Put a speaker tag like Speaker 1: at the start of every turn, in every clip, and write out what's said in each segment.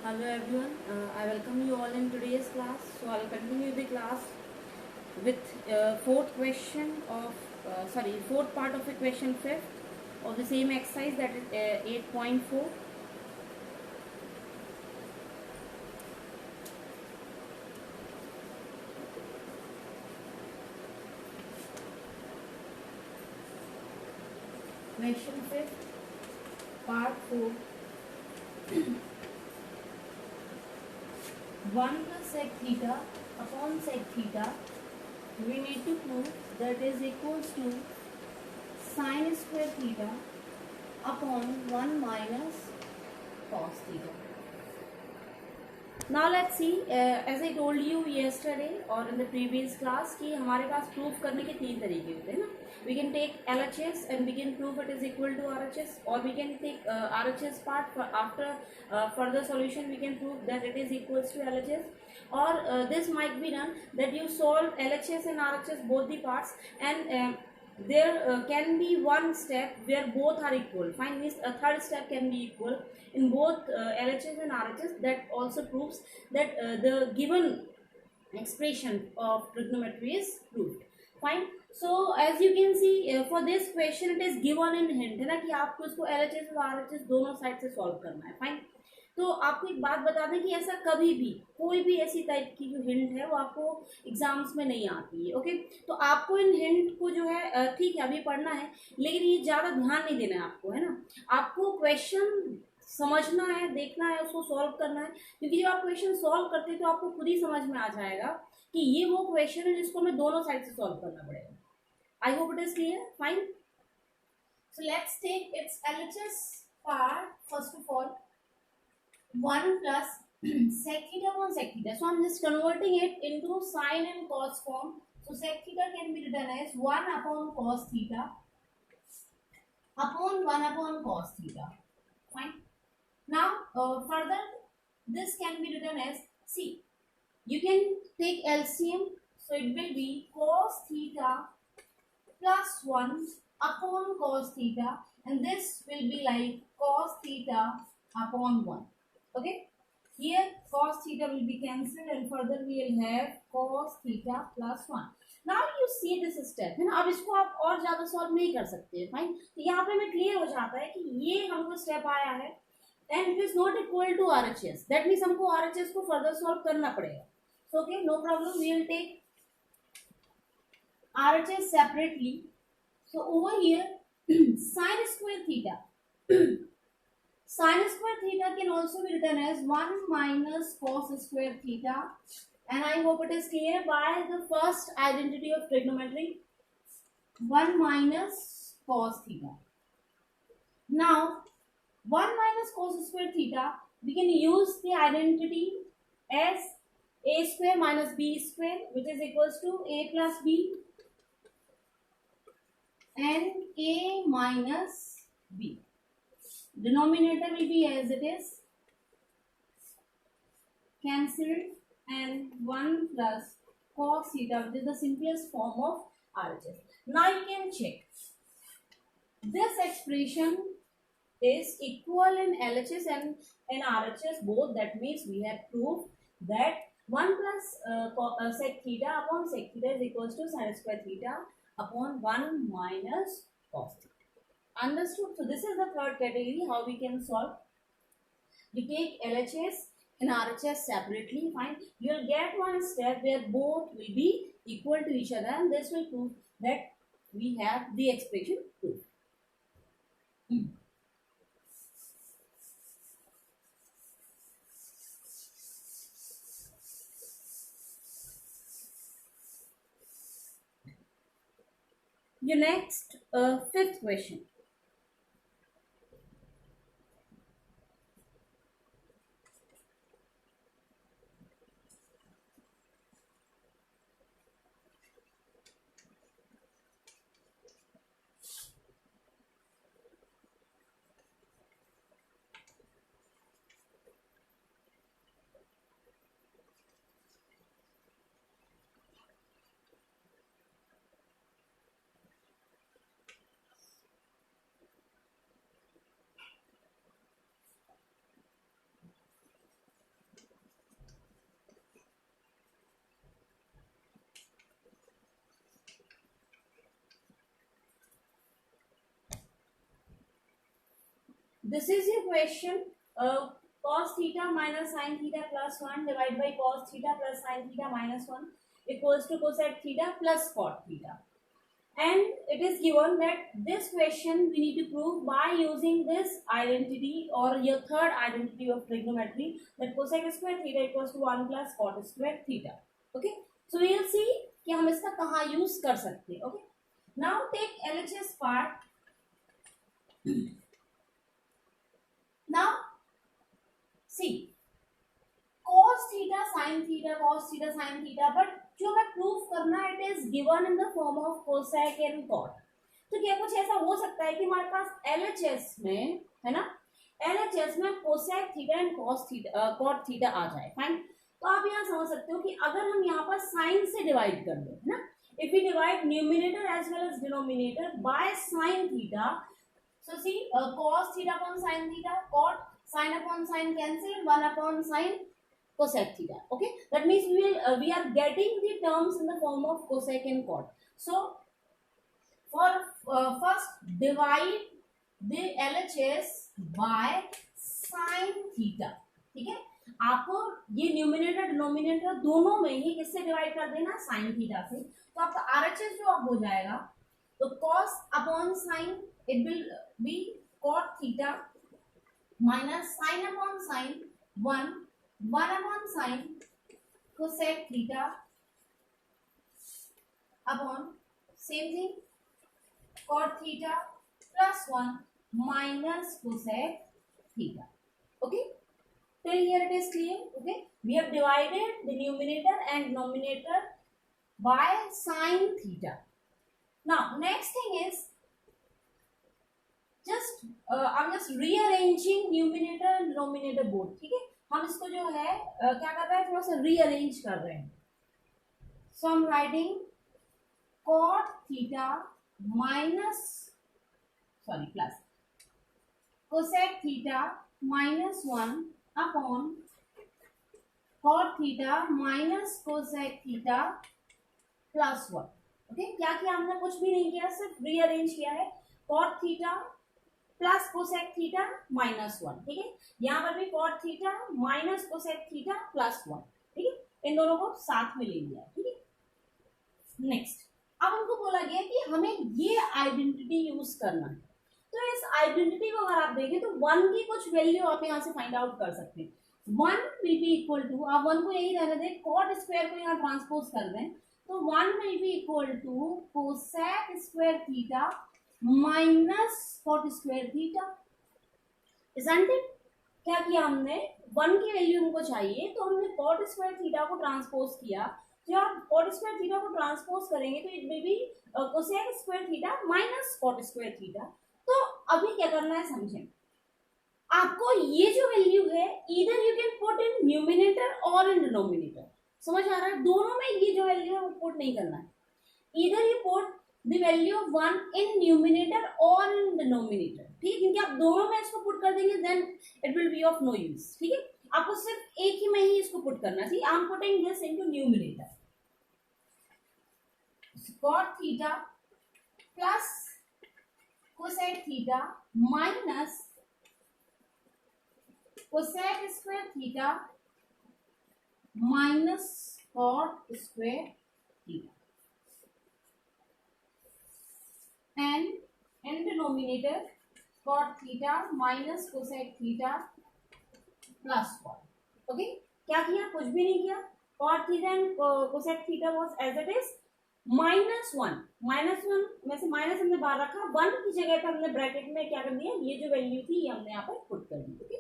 Speaker 1: Hello everyone, I welcome you all in today's class. So I'll continue the class with fourth part of equation fifth of the same exercise, that is 8.4. Question fifth, part 4. 1 plus sec theta upon sec theta, we need to prove that is equals to sin square theta upon 1 minus cos theta. Now let's see, as I told you yesterday or in the previous class कि हमारे पास proof करने के तीन तरीके होते हैं ना. We can take LHS and we can prove it is equal to RHS, or we can take RHS part for after further solution we can prove that it is equals to LHS, or this might be done that you solve LHS and RHS both the parts, and there can be one step where both are equal. Fine, means a third step can be equal in both LHS and RHS. That also proves that the given expression of trigonometry is proved. Fine. So as you can see, for this question it is given in hint है ना कि आपको इसको LHS और RHS दोनों side से solve करना है. फाइन. तो आपको एक बात बता दें कि ऐसा कभी भी कोई भी ऐसी टाइप की जो हिंट है वो आपको एग्जाम्स में नहीं आती है. ओके, तो आपको इन हिंट को जो है ठीक है अभी पढ़ना है, लेकिन ये ज़्यादा ध्यान नहीं देना है आपको, है ना. आपको क्वेश्चन समझना है, देखना है, उसको सॉल्व करना है, क्योंकि जब आप क्वेश्चन सॉल्व करते हैं तो आपको खुद ही समझ में आ जाएगा कि ये वो क्वेश्चन है जिसको हमें दोनों साइड से सॉल्व करना पड़ेगा. I hope it is clear. Fine. So let's take its LHS part. First of all 1 plus sec theta upon sec theta. So I'm just converting it into sine and cos form. So sec theta can be written as 1 upon cos theta upon 1 upon cos theta. Fine. Now further this can be written as, see, you can take LCM. So it will be cos theta plus 1 upon cos theta, and this will be like cos theta upon 1. Okay, here cos theta will be cancelled and further we will have cos theta plus 1. Now you see this step है ना. अब इसको आप और ज्यादा solve नहीं कर सकते. फाइन. तो यहाँ पे हमें क्लियर हो जाता है कि ये हमको स्टेप आया है and it is not equal to RHS. That means हमको RHS को फर्दर सॉल्व करना पड़ेगा. So okay, no problem, we will take RHS separately. So over here sin square theta sin square theta can also be written as 1 minus cos square theta, and I hope it is clear by the first identity of trigonometry, 1 minus cos theta. Now 1 minus cos square theta, we can use the identity as a square minus b square, which is equals to a plus b and a minus b. Denominator will be as it is, cancelled, and 1 plus cos theta, which is the simplest form of RHS. Now you can check. This expression is equal in LHS and in RHS both. That means we have proved that 1 plus sec theta upon sec theta is equals to sin square theta upon 1 minus cos theta. Understood? So this is the third category how we can solve. We take LHS and RHS separately. Fine. You will get one step where both will be equal to each other, and this will prove that we have the expression proved. Your next fifth question. This is your question. Cos theta minus sin theta plus 1 divided by cos theta plus sin theta minus 1 equals to cosec theta plus cot theta. And it is given that this question we need to prove by using this identity or your third identity of trigonometry, that cosec square theta equals to 1 plus cot square theta. Okay, so we will see कि हम इसका कहाँ use कर सकते हैं. Okay, now take LHS part. Now see cos theta sin theta, but जो मैं proof करना it is given in the form of cosec and cot. तो क्या कुछ ऐसा हो सकता है कि हमारे पास एलएचएस में है ना, एलएचएस में cosec theta and cos theta cot theta आ जाए. फाइन. तो आप यहाँ समझ सकते हो कि अगर हम यहाँ पर साइन से डिवाइड कर दो है ना, if we divide numerator as well as denominator by sine theta, so see cos theta upon sine theta, cot sine upon sine cancel, 1 upon sine cosec theta. Okay, that means we are getting the terms in the form of cosec and cot. So for first divide the LHS by sin theta. ठीक है, आपको ये numerator denominator दोनों में ही किससे divide कर देना, sign theta से. तो आपका RHS जो अब हो जाएगा, तो cos upon sine it will B cot theta minus sign upon sign 1 upon sin cosec theta upon same thing cot theta plus 1 minus cosec theta. Okay, till here it is clear. Okay, we have divided the numerator and denominator by sin theta. Now next thing is I'm just rearranging numerator and denominator both. ठीक है, हम इसको जो है क्या कर रहे हैं, थोड़ा सा रीअरेंज कर रहे हैं. So I am writing cot theta minus plus cosec theta minus 1 upon cot theta minus cosec theta plus 1. Okay, क्या किया हमने, कुछ भी नहीं किया, सिर्फ रीअरेंज किया है. Cot theta plus cosec theta minus 1. ठीक है, यहाँ पर भी cot theta minus cosec theta plus 1. ठीक है, इन दोनों को साथ में ले लिया. ठीक है, नेक्स्ट अब हमको बोला गया कि हमें ये आइडेंटिटी यूज करना है. तो इस आइडेंटिटी को अगर आप देखें तो 1 की कुछ वैल्यू आप यहाँ से फाइंड आउट कर सकते हैं. 1 विल बी इक्वल टू, आप 1 को यही रहने दें, कॉट स्क्वायर को यहाँ ट्रांसपोज कर दें, तो 1 will be equal to cosec square theta minus cot square theta. Isn't it, क्या किया हमने, 1 की वैल्यू हमको चाहिए तो हमने कॉट स्क्वायर थीटा को ट्रांसपोज किया. जब आप कॉट स्क्वायर थीटा को ट्रांसपोज करेंगे तो it will be cosec square theta minus cot square theta. तो अभी क्या करना है समझें, आपको ये जो वैल्यू है इधर you can put in numerator और इन डिनोमिनेटर. समझ आ रहा है, दोनों में ये जो वैल्यू है वो पुट नहीं करना है. इधर you put the value of 1 in numerator or in denominator. ठीक है, क्योंकि आप दोनों में इसको पुट कर देंगे then it will be of no use. ठीक है, आपको सिर्फ एक ही में ही इसको पुट करना है. I am putting this into numerator. Cot theta plus cosec theta minus cosec square theta minus cot square theta. And in denominator cot theta minus cosec theta plus 1. Okay, क्या किया, कुछ भी नहीं किया. cot theta and cosec theta was as it is minus 1 में से minus हमने बाहर रखा, 1 की जगह पर हमने ब्रैकेट में क्या कर दिया, ये जो वैल्यू थी ये हमने यहाँ पर पुट कर दी. ओके,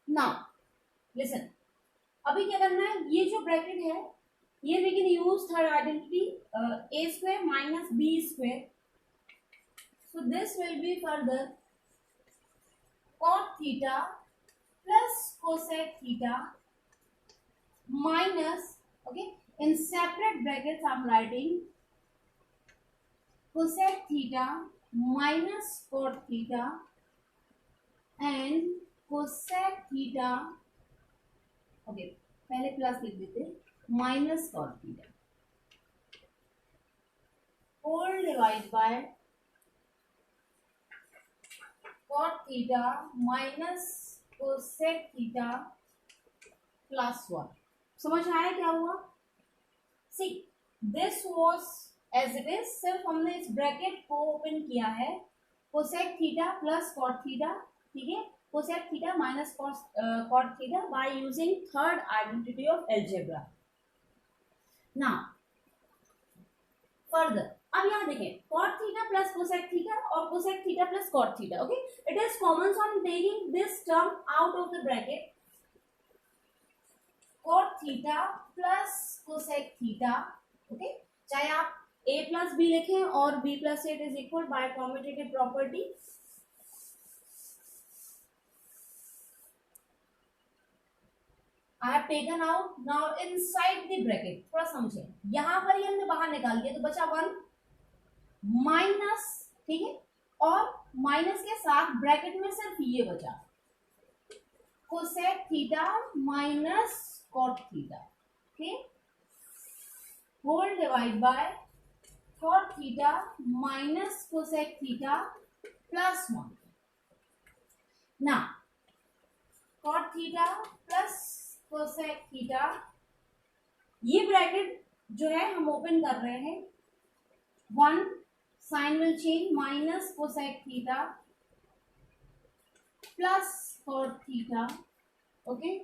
Speaker 1: नाउ लिसन, अभी क्या करना है, ये जो ब्रैकेट है ये we can use third identity a square minus b square. So this will be further cot theta plus cosec theta minus, okay, in separate brackets I am writing cosec theta minus cot theta and cosec theta, okay, पहले plus लिख देते, minus cot theta whole divide by cot theta minus cosec theta plus 1। समझ आया क्या हुआ? See this was as it is, सिर्फ हमने इस ब्रैकेट को ओपन किया है, cosec theta plus cot theta, ठीक है, cosec theta minus cot theta by using third identity of algebra. Now further, अब यहाँ देखें cot theta plus cosec theta और cosec theta plus cot theta, okay, it is common, so I am taking this term out of the bracket, cot theta plus cosec theta, okay, चाहे आप a plus B लिखें और b plus it is equal bye commutative property. I have taken out now inside the bracket, थोड़ा समझे, यहां पर ये हमने बाहर निकाल दिया तो बचा 1 माइनस, ठीक है, और माइनस के साथ ब्रैकेट में सिर्फ ये बचा cosec theta minus cot theta, okay, whole divide by cot theta minus cosec theta plus 1। ना cot theta plus cosec theta, ये ब्रैकेट जो है हम ओपन कर रहे हैं, 1 sign will change minus cosec theta plus cot theta, okay,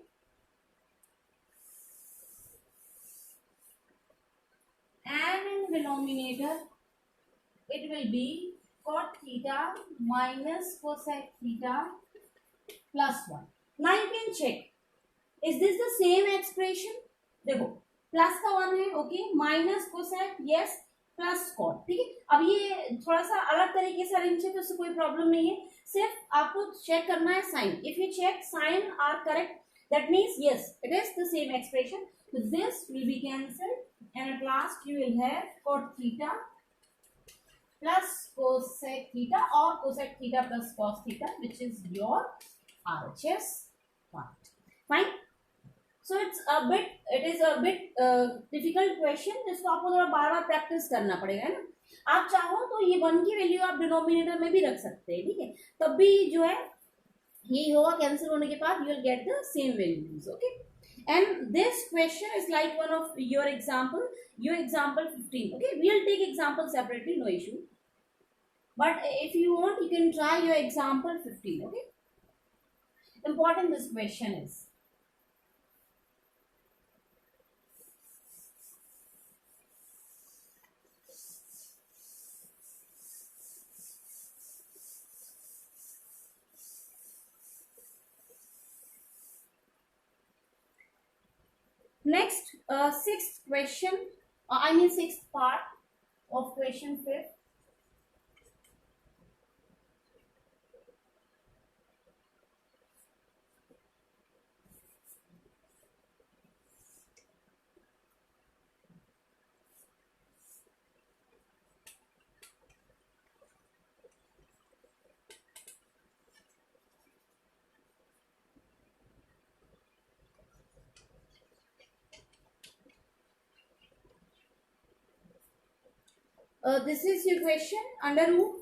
Speaker 1: and in denominator it will be cot theta minus cosec theta plus 1. Now you can check, is this the same expression? देखो plus का 1 है, ओके, minus cosec, yes, plus cot, ठीक है। अब ये थोड़ा सा अलग तरीके से अरेंज है तो उससे कोई प्रॉब्लम नहीं है, सिर्फ आपको चेक करना है sign, if you check sign are correct that means yes it is the same expression, so this will be cancelled and at last you will have cot theta plus cosec theta or cosec theta plus cos theta which is your RHS part. Fine, so it is a bit difficult question, जिसको आपको थोड़ा बार बार practice करना पड़ेगा, है ना। आप चाहो तो ये 1 की वैल्यू आप डिनोमिनेटर में भी रख सकते हैं, ठीक है, तब भी जो है यही होगा, कैंसिल होने के बाद you will get the same values, okay, and this question is like one of your example 15, okay, we will take example separately, no issue, but if you want you can try your example 15, okay. Important this question is, next sixth question, I mean sixth part of question 5. This is your question, under root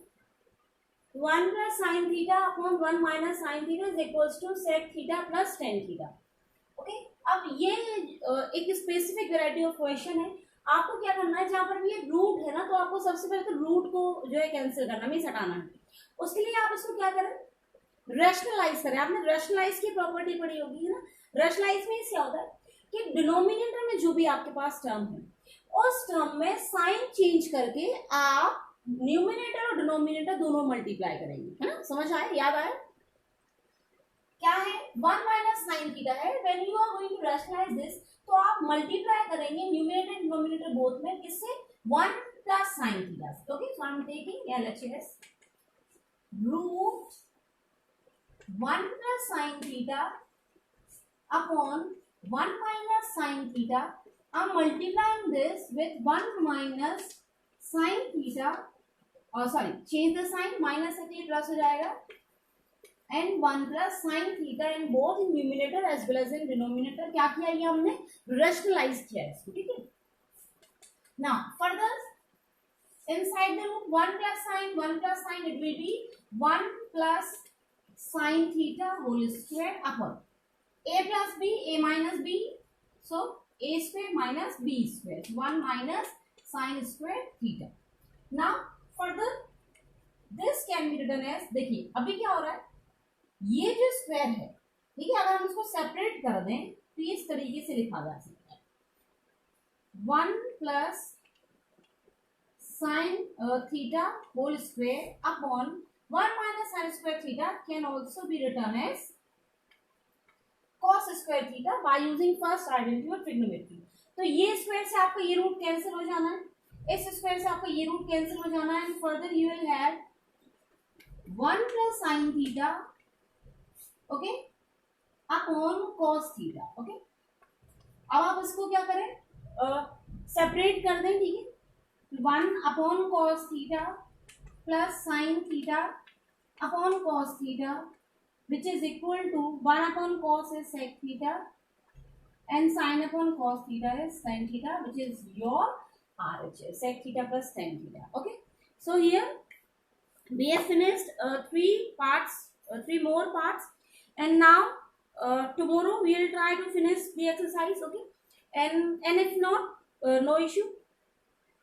Speaker 1: 1 plus sin theta upon 1 minus sin theta is equals to sec theta plus tan theta, okay. अब ये एक specific variety of question है, आपको क्या करना है, जहां पर भी ये रूट है ना तो आपको सबसे पहले तो रूट को जो है कैंसिल करना, मीन्स हटाना है। उसके लिए आप इसको क्या करें, रैशनलाइज करें। आपने रैशनलाइज की प्रॉपर्टी पढ़ी होगी, है ना। रैशनलाइज में क्या होता है कि डिनोमिनेटर में जो भी आपके पास टर्म है उस टर्म में साइन चेंज करके आप न्यूमिनेटर और डिनोमिनेटर दोनों मल्टीप्लाई करेंगे, है ना। समझ आया, याद आया क्या है, 1 माइनस साइन थीटा है, when you are going to rationalise this तो आप मल्टीप्लाई करेंगे न्यूमिनेटर डिनोमिनेटर बोथ में, किससे, 1 प्लस साइन थीटा से, okay. So I am taking LHS root 1 plus sine theta upon 1 minus sin theta. I'm multiplying this with 1 minus sin theta, or sorry, change the sign, minus से plus हो जाएगा, and 1 plus sine theta in both in numerator as well as in denominator. क्या किया, ये हमने rationalise किया है इसको, ठीक है। Now further inside the root 1 plus sine it will be 1 plus sine theta whole square upon a plus b, a minus b, so a square minus b square, 1 minus sine square theta. Now further this can be written as, देखिए अभी क्या हो रहा है, ये जो square है, ठीक है, अगर हम इसको सेपरेट कर दें तो इस तरीके से लिखा जा सकता है 1 plus sin theta whole square upon 1 minus sin square theta can also be written as cos square theta by using first identity of trigonometry. तो ये स्क्वायर से आपका ये रूट कैंसिल हो जाना है, इस स्क्वायर से आपका ये रूट कैंसिल हो जाना है, and further you will have 1 plus sin theta, okay, upon cos theta, okay. अब आप इसको क्या करें, सेपरेट कर दें, ठीक है, 1 upon cos theta plus sin theta upon cos theta which is equal to 1 upon cos is sec theta and sin upon cos theta is sin theta, which is your RHS, sec theta plus tan theta. Okay, so here we have finished three more parts, and now tomorrow we will try to finish the exercise. Okay, and if not, no issue.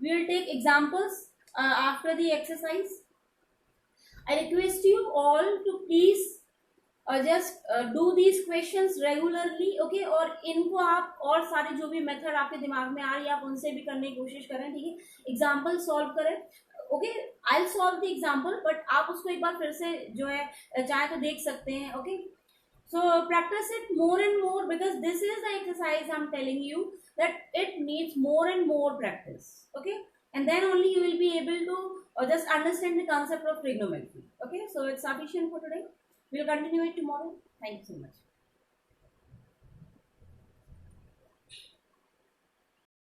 Speaker 1: We will take examples after the exercise. I request you all to please just do these questions regularly, okay? और इनको आप और सारे जो भी method आपके दिमाग में आ रही है आप उनसे भी करने की कोशिश करें, ठीक है। एग्जाम्पल सॉल्व करें, okay. I will solve the example, but आप उसको एक बार फिर से जो है चाहे तो देख सकते हैं, okay. So practice it more and more, because this is the exercise I'm telling you that it needs more and more practice, okay, and then only you will be able to just understand the concept of trigonometry, okay. So it's sufficient for today. We'll continue it tomorrow. Thank you so much.